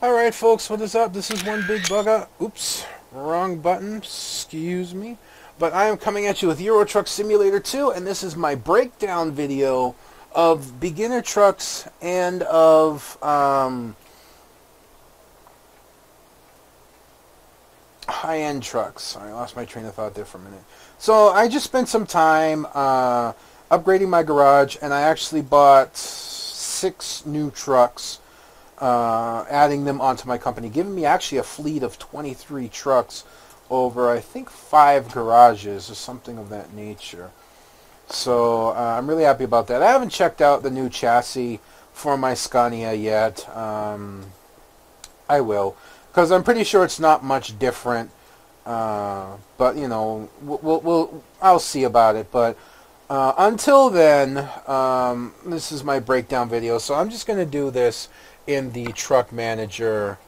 Alright folks, what is up? This is One Big Bugger. Oops, wrong button, excuse me. But I am coming at you with Euro Truck Simulator 2, and this is my breakdown video of beginner trucks and of high-end trucks. Sorry, I lost my train of thought there for a minute. So I just spent some time upgrading my garage, and I actually bought 6 new trucks, adding them onto my company, giving me actually a fleet of 23 trucks over, I think, 5 garages or something of that nature. So I'm really happy about that. I haven't checked out the new chassis for my Scania yet. I will, because I'm pretty sure it's not much different. But you know, I'll see about it. But until then, this is my breakdown video. So I'm just going to do this in the truck manager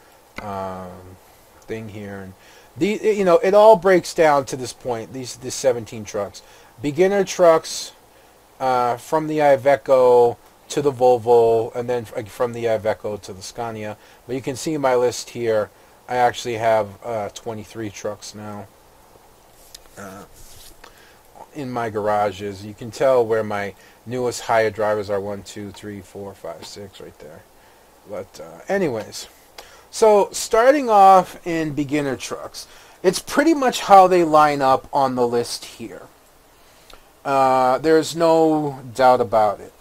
thing here, and it all breaks down to this point. These 17 trucks, beginner trucks, from the Iveco to the Volvo, and then from the Iveco to the Scania. But you can see my list here. I actually have 23 trucks now in my garages. You can tell where my newest hire drivers are. 1, 2, 3, 4, 5, 6 right there. But anyways, so starting off in beginner trucks, it's pretty much how they line up on the list here. There's no doubt about it.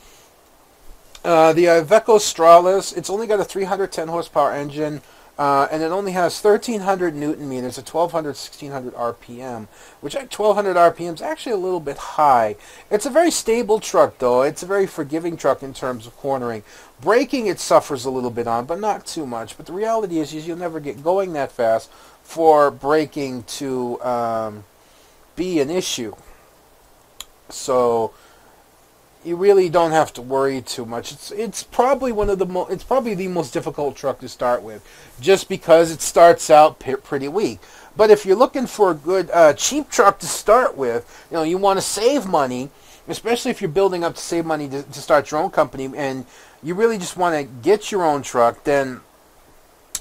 The Iveco Stralis, it's only got a 310 horsepower engine, and it only has 1,300 Newton meters, a 1,200, 1,600 RPM, which at 1,200 RPM is actually a little bit high. It's a very stable truck, though. It's a very forgiving truck in terms of cornering. Braking, it suffers a little bit on, but not too much. But the reality is you'll never get going that fast for braking to be an issue. So you really don't have to worry too much. It's probably it's probably the most difficult truck to start with, just because it starts out pretty weak. But if you're looking for a good cheap truck to start with, you want to save money, especially if you're building up to save money to start your own company, and you really just want to get your own truck, then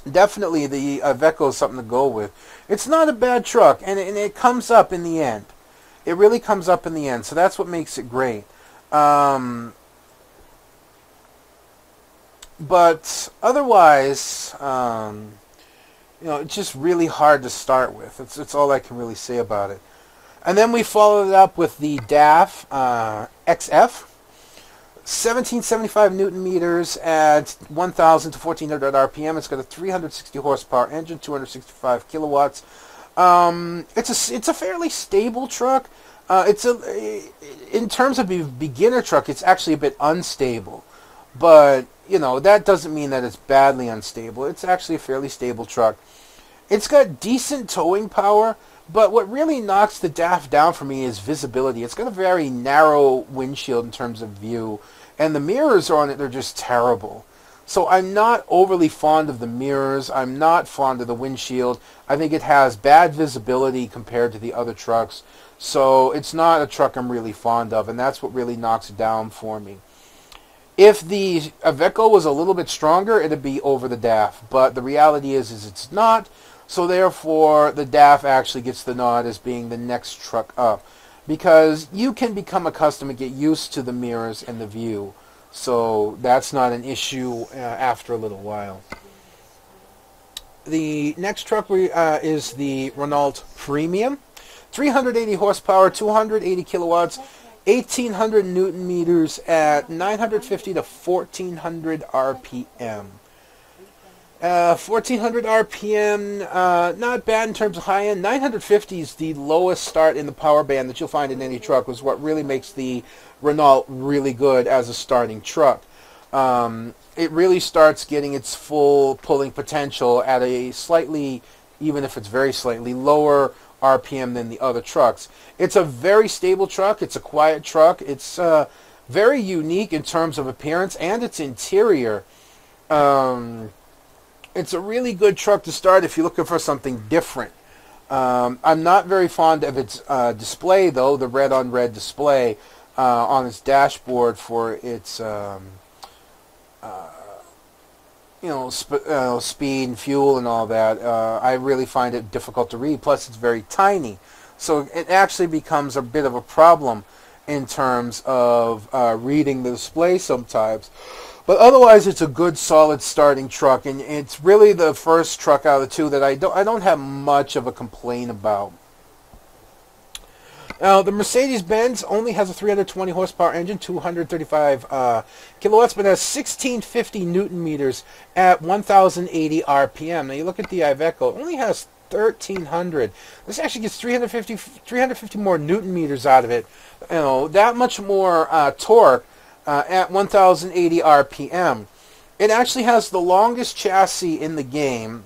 definitely the Iveco is something to go with. It's not a bad truck, and it comes up in the end. It really comes up in the end, so that's what makes it great. But otherwise, it's just really hard to start with. It's all I can really say about it. And then we followed it up with the DAF XF, 1775 Newton meters at 1,000 to 1,400 RPM. It's got a 360 horsepower engine, 265 kilowatts. It's a fairly stable truck. In terms of a beginner truck, it's actually a bit unstable, but that doesn't mean that it's badly unstable. It's actually a fairly stable truck. It's got decent towing power, but what really knocks the DAF down for me is visibility. It's got a very narrow windshield in terms of view, and the mirrors on it are just terrible. So I'm not overly fond of the mirrors. I'm not fond of the windshield. I think it has bad visibility compared to the other trucks. So it's not a truck I'm really fond of, and that's what really knocks it down for me. If the Iveco was a little bit stronger, it'd be over the DAF. But the reality is it's not. So therefore, the DAF actually gets the nod as being the next truck up, because you can become accustomed and get used to the mirrors and the view. So that's not an issue after a little while. The next truck is the Renault Premium. 380 horsepower, 280 kilowatts, 1,800 Newton meters at 950 to 1,400 RPM. 1,400 RPM, not bad in terms of high end. 950 is the lowest start in the power band that you'll find in any truck, was what really makes the Renault really good as a starting truck. It really starts getting its full pulling potential at a slightly, even if it's very slightly, lower RPM than the other trucks. It's a very stable truck. It's a quiet truck. It's very unique in terms of appearance and its interior. It's a really good truck to start if you're looking for something different. I'm not very fond of its display, though, the red-on-red display on its dashboard for its speed and fuel and all that, I really find it difficult to read. Plus, it's very tiny, so it actually becomes a bit of a problem in terms of reading the display sometimes. But otherwise, it's a good, solid starting truck, and it's really the first truck out of the two that I don't have much of a complaint about. Now, the Mercedes-Benz only has a 320 horsepower engine, 235 kilowatts, but has 1650 newton meters at 1080 RPM. Now, you look at the Iveco, it only has 1300. This actually gets 350 more newton meters out of it. That much more torque at 1080 RPM. It actually has the longest chassis in the game,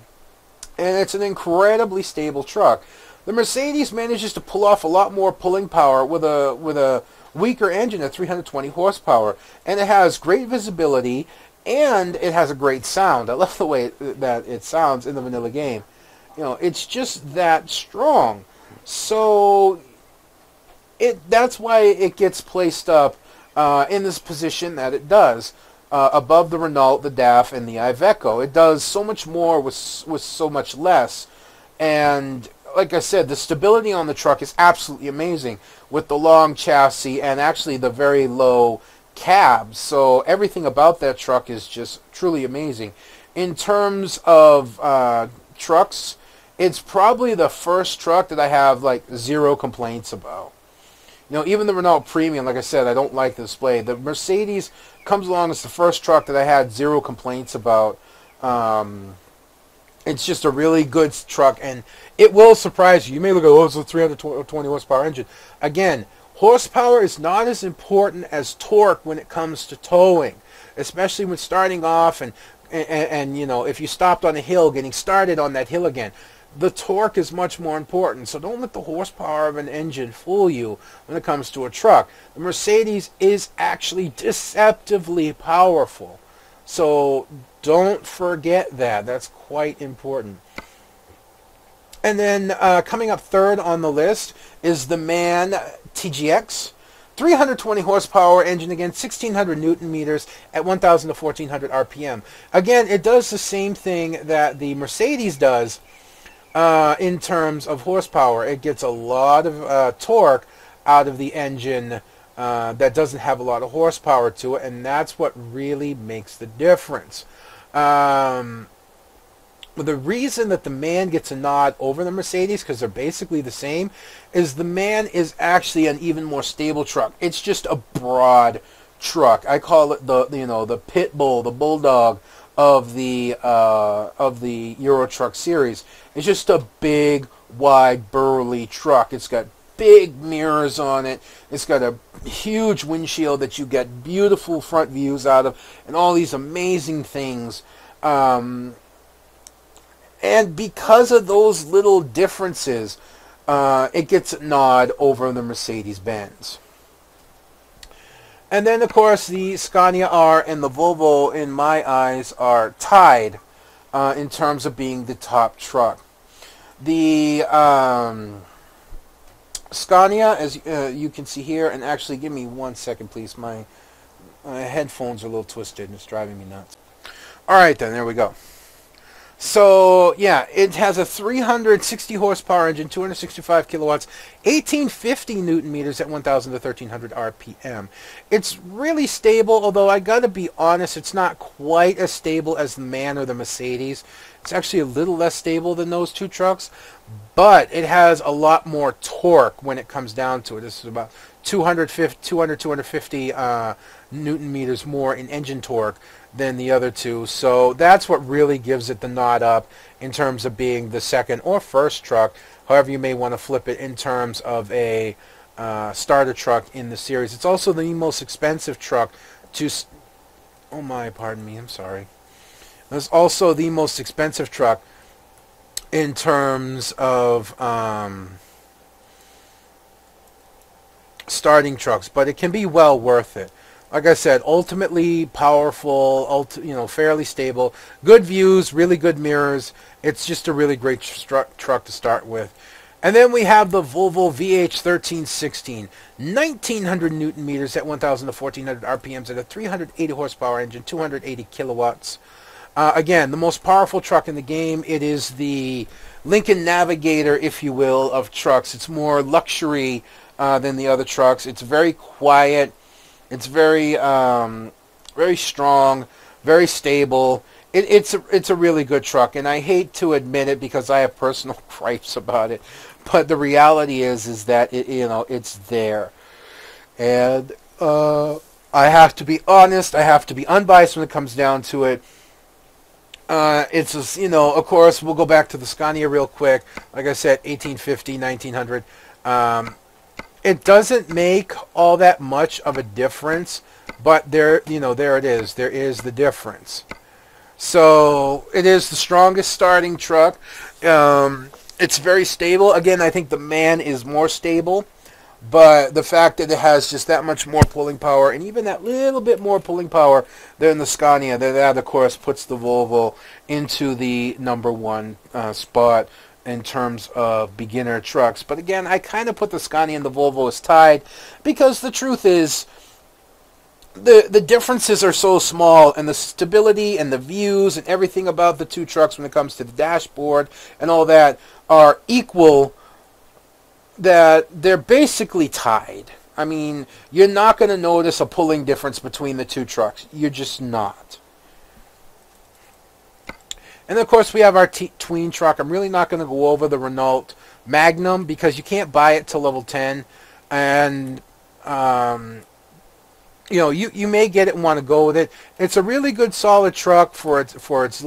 and it's an incredibly stable truck. The Mercedes manages to pull off a lot more pulling power with a weaker engine at 320 horsepower, and it has great visibility, and it has a great sound. I love the way that it sounds in the vanilla game. It's just that strong. So that's why it gets placed up in this position that it does, above the Renault, the DAF, and the Iveco. It does so much more with so much less, and like I said, the stability on the truck is absolutely amazing with the long chassis and actually the very low cab. So everything about that truck is just truly amazing. In terms of trucks, it's probably the first truck that I have like zero complaints about. Even the Renault Premium, like I said, I don't like the display. The Mercedes comes along as the first truck that I had zero complaints about. It's just a really good truck, and it will surprise you. You may look at, it's a 320 horsepower engine. Again, horsepower is not as important as torque when it comes to towing, especially when starting off and if you stopped on a hill, getting started on that hill again. The torque is much more important, so don't let the horsepower of an engine fool you when it comes to a truck. The Mercedes is actually deceptively powerful, so don't forget that. That's quite important. And then coming up third on the list is the MAN TGX. 320 horsepower engine, again, 1600 newton meters at 1000 to 1400 RPM. Again, it does the same thing that the Mercedes does in terms of horsepower. It gets a lot of torque out of the engine that doesn't have a lot of horsepower to it, and that's what really makes the difference. The reason that the MAN gets a nod over the Mercedes, because they're basically the same, is the MAN is actually an even more stable truck. It's just a broad truck. I call it the pit bull, the bulldog of the Euro Truck series. It's just a big, wide, burly truck. It's got big mirrors on it. It's got a huge windshield that you get beautiful front views out of, and all these amazing things. And because of those little differences, it gets a nod over the Mercedes-Benz. And then, of course, the Scania R and the Volvo, in my eyes, are tied in terms of being the top truck. The Scania, as you can see here, and actually, give me 1 second, please. My headphones are a little twisted, and it's driving me nuts. All right, then, there we go. So, yeah, it has a 360 horsepower engine, 265 kilowatts, 1850 newton meters at 1000 to 1300 RPM. It's really stable, although I gotta be honest, it's not quite as stable as the MAN or the Mercedes. It's actually a little less stable than those two trucks, but it has a lot more torque when it comes down to it. This is about 250 newton meters more in engine torque than the other two, so that's what really gives it the nod up in terms of being the second or first truck, however you may want to flip it, in terms of a starter truck in the series. It's also the most expensive truck to pardon me, I'm sorry. It's also the most expensive truck in terms of starting trucks, but it can be well worth it. Like I said, ultimately powerful, fairly stable, good views, really good mirrors. It's just a really great truck to start with. And then we have the Volvo Vh 1316, 1900 newton meters at 1000 to 1400 RPMs at a 380 horsepower engine, 280 kilowatts. Again, the most powerful truck in the game. It is the Lincoln Navigator, if you will, of trucks. It's more luxury than the other trucks. It's very quiet. It's very very strong, very stable. It's a really good truck, and I hate to admit it because I have personal gripes about it. But the reality is that it's there, and I have to be honest. I have to be unbiased when it comes down to it. It's just, of course, we'll go back to the Scania real quick. Like I said, 1850, 1900. It doesn't make all that much of a difference, but there it is. There is the difference. So it is the strongest starting truck. It's very stable. Again, I think the Man is more stable, but the fact that it has just that much more pulling power, and even that little bit more pulling power than the Scania, that of course puts the Volvo into the #1 spot in terms of beginner trucks. But again, I kind of put the Scania and the Volvo as tied, because the truth is, the differences are so small, and the stability and the views and everything about the two trucks when it comes to the dashboard and all that are equal, that they're basically tied. I mean, you're not going to notice a pulling difference between the two trucks. You're just not. And of course, we have our tween truck. I'm really not going to go over the Renault Magnum because you can't buy it till level 10, and you may get it and want to go with it. It's a really good, solid truck for its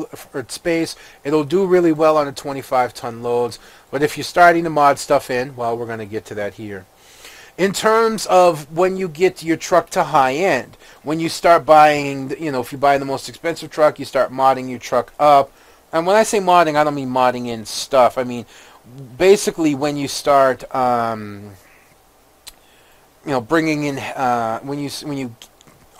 space. It'll do really well on a 25-ton loads. But if you're starting to mod stuff in, well, we're going to get to that here. In terms of when you get your truck to high end, when you start buying, if you buy the most expensive truck, you start modding your truck up. And when I say modding, I don't mean modding in stuff. I mean, basically when you start bringing in when you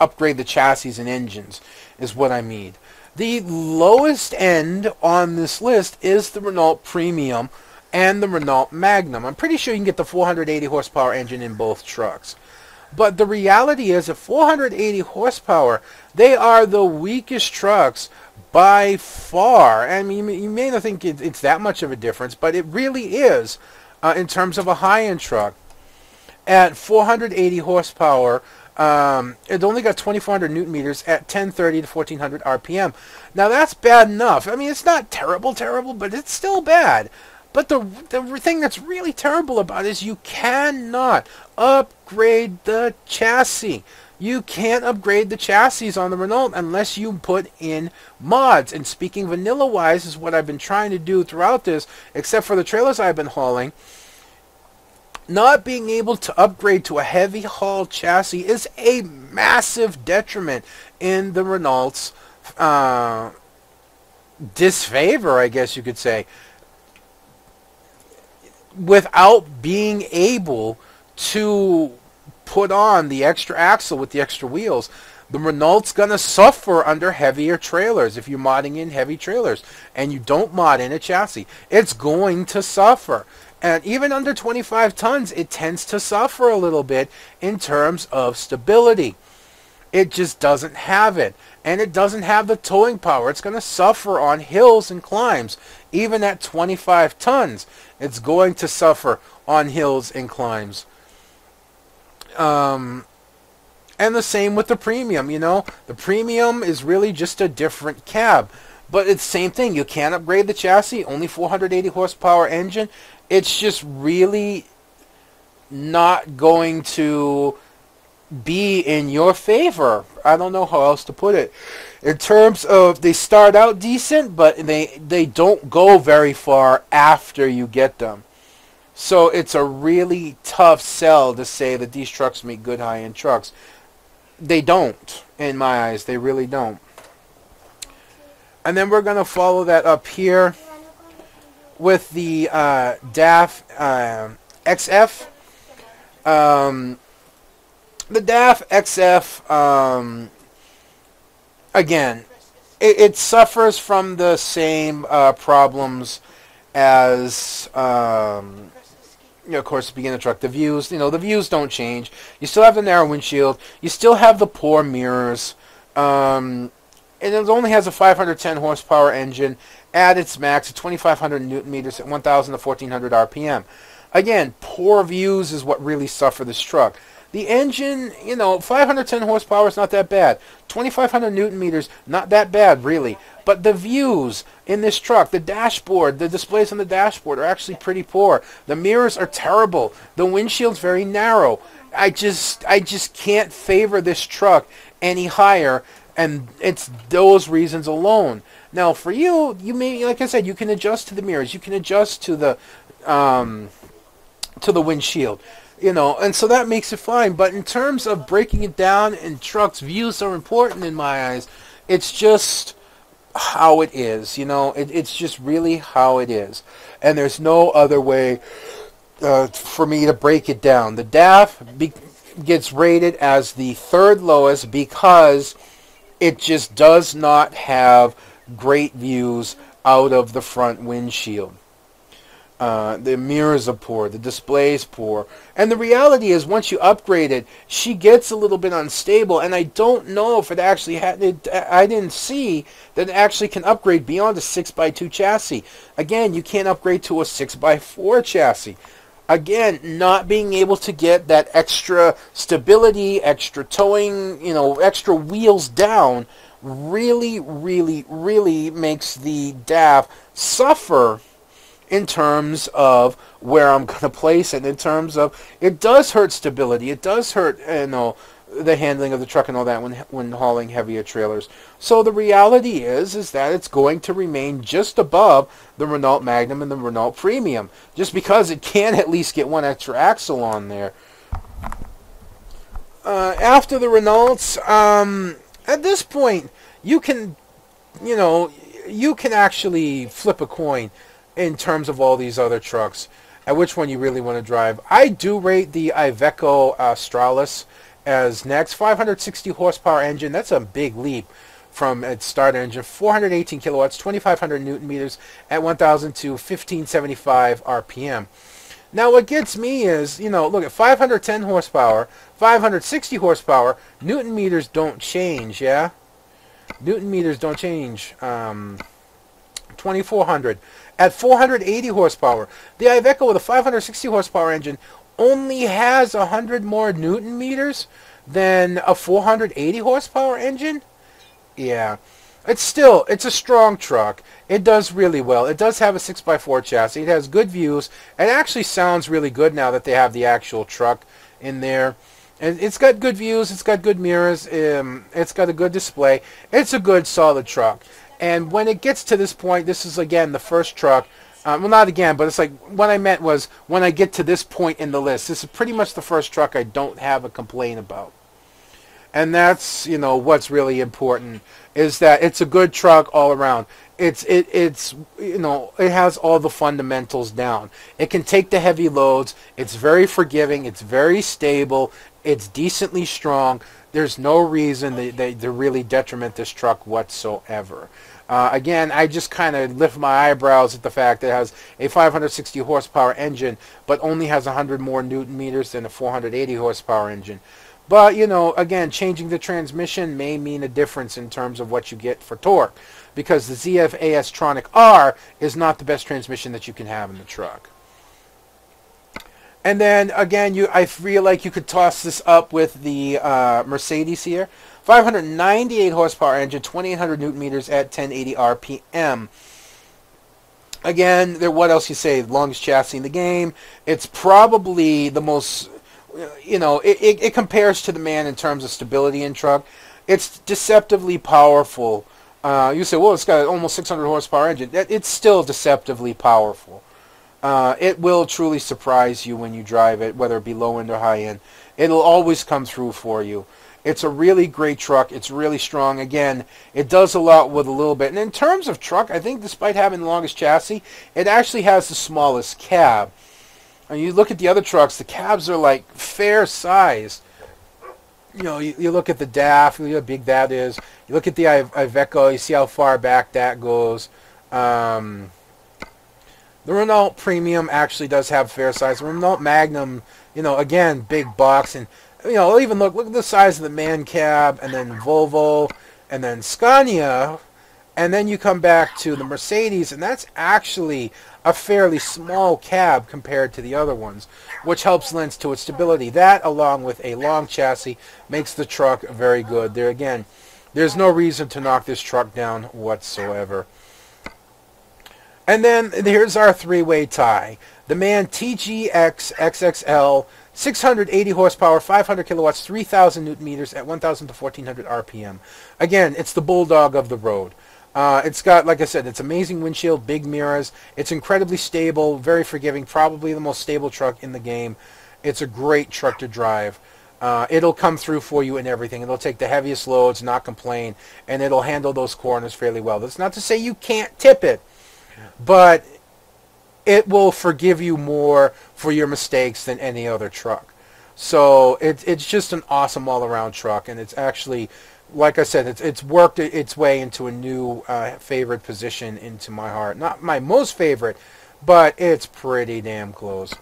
upgrade the chassis and engines is what I mean. The lowest end on this list is the Renault Premium and the Renault Magnum. I'm pretty sure you can get the 480 horsepower engine in both trucks. But the reality is, at 480 horsepower, they are the weakest trucks by far. I mean, you may not think it's that much of a difference, but it really is in terms of a high-end truck. At 480 horsepower, it only got 2,400 newton meters at 1030 to 1400 RPM. Now that's bad enough. I mean, it's not terrible, but it's still bad. But the thing that's really terrible about it is you cannot upgrade the chassis. You can't upgrade the chassis on the Renault unless you put in mods. And speaking vanilla-wise is what I've been trying to do throughout this, except for the trailers I've been hauling. Not being able to upgrade to a heavy haul chassis is a massive detriment in the Renault's disfavor, I guess you could say. Without being able to put on the extra axle with the extra wheels, the Renault's going to suffer under heavier trailers. If you're modding in heavy trailers and you don't mod in a chassis, it's going to suffer. And even under 25 tons, it tends to suffer a little bit in terms of stability. It just doesn't have it. And it doesn't have the towing power. It's going to suffer on hills and climbs. Even at 25 tons, it's going to suffer on hills and climbs. And the same with the Premium, The Premium is really just a different cab. But it's the same thing. You can't upgrade the chassis. Only 480 horsepower engine. It's just really not going to be in your favor. I don't know how else to put it. In terms of, they start out decent, but they don't go very far after you get them. So it's a really tough sell to say that these trucks make good high-end trucks. They don't, in my eyes. They really don't. And then we're going to follow that up here with the DAF XF. The DAF XF, again, it suffers from the same problems as, of course, the beginner truck. The views, the views don't change. You still have the narrow windshield. You still have the poor mirrors. and it only has a 510 horsepower engine at its max at 2,500 newton meters at 1,000 to 1,400 RPM. Again, poor views is what really suffer this truck. The engine, 510 horsepower is not that bad. 2,500 newton meters, not that bad, really. But the views in this truck, the dashboard, the displays on the dashboard are actually pretty poor. The mirrors are terrible. The windshield's very narrow. I just can't favor this truck any higher, and it's those reasons alone. Now, for you may, like I said, you can adjust to the mirrors. You can adjust to the windshield. And so that makes it fine. But in terms of breaking it down, and trucks, views are important in my eyes. It's just how it is. It's just really how it is. And there's no other way for me to break it down. The DAF gets rated as the third lowest because it just does not have great views out of the front windshield. The mirrors are poor, the display is poor, and the reality is once you upgrade it, she gets a little bit unstable, and I don't know if it actually I didn't see that it actually can upgrade beyond a 6x2 chassis. Again, you can't upgrade to a 6x4 chassis. Again, not being able to get that extra stability, extra towing, extra wheels down really, really, really makes the DAF suffer in terms of where I'm going to place it, in terms of it does hurt stability, it does hurt the handling of the truck and all that when hauling heavier trailers. So the reality is that it's going to remain just above the Renault Magnum and the Renault Premium, just because it can at least get one extra axle on there. After the Renaults, at this point, you can actually flip a coin in terms of all these other trucks and which one you really want to drive. I do rate the Iveco Stralis as next. 560 horsepower engine. That's a big leap from its start engine. 418 kilowatts, 2,500 newton meters at 1,000 to 1,575 RPM. Now what gets me is, look at 510 horsepower, 560 horsepower, newton meters don't change, yeah? Newton meters don't change. 2,400. At 480 horsepower, the Iveco with a 560 horsepower engine only has 100 more newton meters than a 480 horsepower engine. Yeah, it's a strong truck. It does really well. It does have a 6x4 chassis. It has good views. It actually sounds really good now that they have the actual truck in there. And it's got good views. It's got good mirrors. It's got a good display. It's a good, solid truck. And when it gets to this point, this is, again, the first truck. Well, not again, but it's like what I meant was when I get to this point in the list. This is pretty much the first truck I don't have a complaint about. And that's, what's really important is that it's a good truck all around. It has all the fundamentals down. It can take the heavy loads. It's very forgiving. It's very stable. It's decently strong. There's no reason to really detriment this truck whatsoever. Again, I just kind of lift my eyebrows at the fact that it has a 560 horsepower engine, but only has 100 more newton meters than a 480 horsepower engine. But, again, changing the transmission may mean a difference in terms of what you get for torque, because the ZF AS-Tronic R is not the best transmission that you can have in the truck. And then, again, I feel like you could toss this up with the Mercedes here. 598 horsepower engine, 2,800 newton meters at 1080 RPM. Again, what else you say? The longest chassis in the game. It's probably the most, it compares to the Man in terms of stability in truck. It's deceptively powerful. You say, well, it's got almost 600 horsepower engine. It's still deceptively powerful. It will truly surprise you when you drive it, whether it be low end or high end. It'll always come through for you. It's a really great truck. It's really strong. Again, it does a lot with a little bit. And in terms of truck, I think despite having the longest chassis, it actually has the smallest cab. And you look at the other trucks, the cabs are like fair size. You look at the DAF, you look how big that is. You look at the Iveco, you see how far back that goes. The Renault Premium actually does have fair size. The Renault Magnum, again, big box. And, even look at the size of the man cab, and then Volvo, and then Scania, and then you come back to the Mercedes, and that's actually a fairly small cab compared to the other ones, which helps lend to its stability. That, along with a long chassis, makes the truck very good. There again, there's no reason to knock this truck down whatsoever. And then here's our three-way tie. The MAN TGX XXL, 680 horsepower, 500 kilowatts, 3,000 newton meters at 1,000 to 1,400 RPM. Again, it's the bulldog of the road. It's got, like I said, it's amazing windshield, big mirrors. It's incredibly stable, very forgiving, probably the most stable truck in the game. It's a great truck to drive. It'll come through for you and everything. It'll take the heaviest loads, not complain, and it'll handle those corners fairly well. That's not to say you can't tip it, but it will forgive you more for your mistakes than any other truck. So it's just an awesome all-around truck, and it's actually, like I said, it's worked its way into a new favorite position into my heart. Not my most favorite, but it's pretty damn close.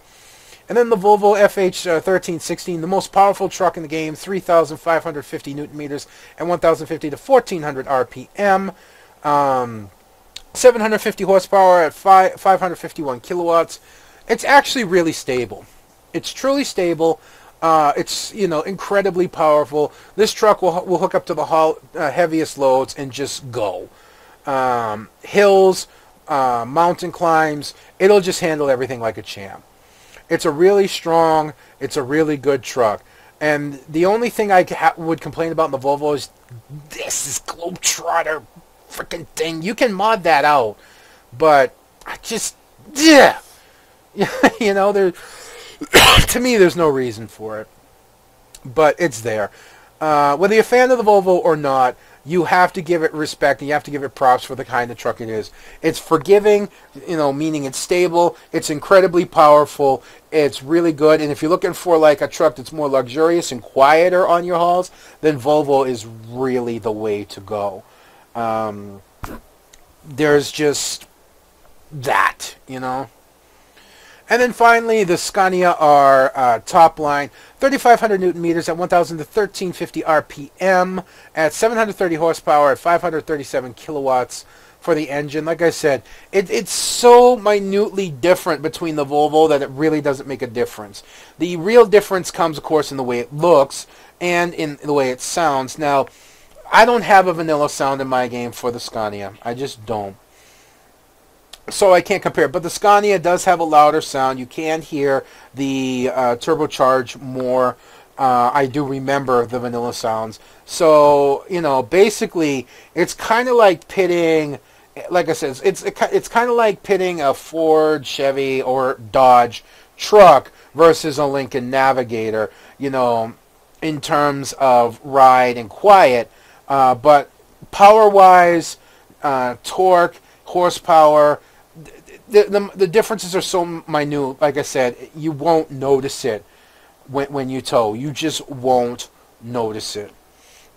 And then the Volvo Fh 1316, the most powerful truck in the game, 3,550 newton meters and 1,050 to 1,400 RPM. 750 horsepower at 551 kilowatts. It's actually really stable. It's truly stable. It's, you know, incredibly powerful. This truck will hook up to the heaviest loads and just go. Hills, mountain climbs, it'll just handle everything like a champ. It's a really strong, it's a really good truck. And the only thing I would complain about in the Volvo is this Globetrotter freaking thing. You can mod that out, but I just, yeah. You know, to me, there's no reason for it. But it's there. Whether you're a fan of the Volvo or not, you have to give it respect and you have to give it props for the kind of truck it is. It's forgiving, you know, meaning it's stable. It's incredibly powerful. It's really good. And if you're looking for like a truck that's more luxurious and quieter on your hauls, then Volvo is really the way to go. There's just that, you know. And then finally, the Scania R top line, 3,500 newton meters at 1,000 to 1,350 RPM at 730 horsepower at 537 kilowatts for the engine. Like I said, it's so minutely different between the Volvo that it really doesn't make a difference. The real difference comes, of course, in the way it looks and in the way it sounds. Now, I don't have a vanilla sound in my game for the Scania. I just don't. So I can't compare. But the Scania does have a louder sound. You can hear the turbocharge more. I do remember the vanilla sounds. So, you know, basically, it's kind of like pitting, like I said, it's kind of like pitting a Ford, Chevy, or Dodge truck versus a Lincoln Navigator, you know, in terms of ride and quiet. But power-wise, torque, horsepower, the differences are so minute. Like I said, you won't notice it when you tow. You just won't notice it.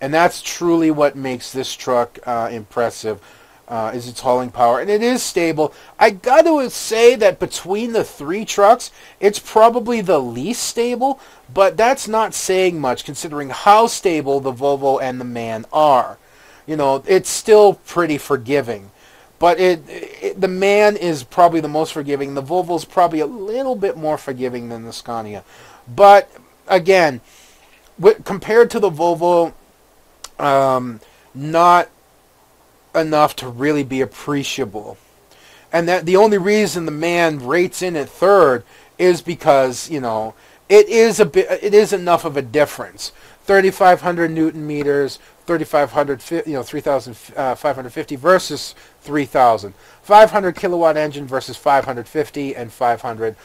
And that's truly what makes this truck impressive, is its hauling power. And it is stable. I got to say that between the three trucks, it's probably the least stable, but that's not saying much considering how stable the Volvo and the MAN are. You know, it's still pretty forgiving. But the MAN is probably the most forgiving. The Volvo's probably a little bit more forgiving than the Scania. But, again, compared to the Volvo, not enough to really be appreciable. And that the only reason the MAN rates in at third is because, you know, it is enough of a difference. 3,500 newton meters, 3,500, you know, 3,550 versus 3,000. 500 kilowatt engine versus 550, and 500,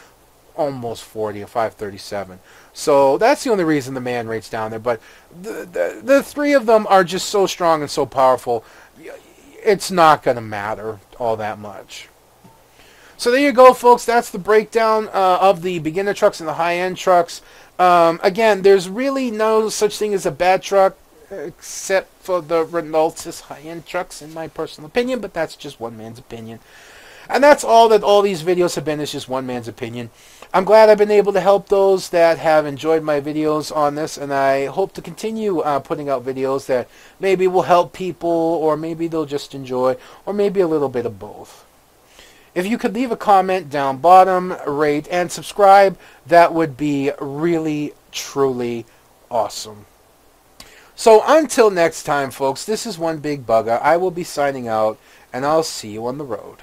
almost 40, or 537. So that's the only reason the MAN rates down there. But the three of them are just so strong and so powerful, it's not going to matter all that much. So there you go, folks. That's the breakdown of the beginner trucks and the high-end trucks. Again, there's really no such thing as a bad truck, except for the Renault's high-end trucks, in my personal opinion, but that's just one man's opinion. And that's all that all these videos have been, is just one man's opinion. I'm glad I've been able to help those that have enjoyed my videos on this, and I hope to continue putting out videos that maybe will help people, or maybe they'll just enjoy, or maybe a little bit of both. If you could leave a comment down bottom, rate, and subscribe, that would be really, truly awesome. So until next time, folks, this is One Big Bugger. I will be signing out, and I'll see you on the road.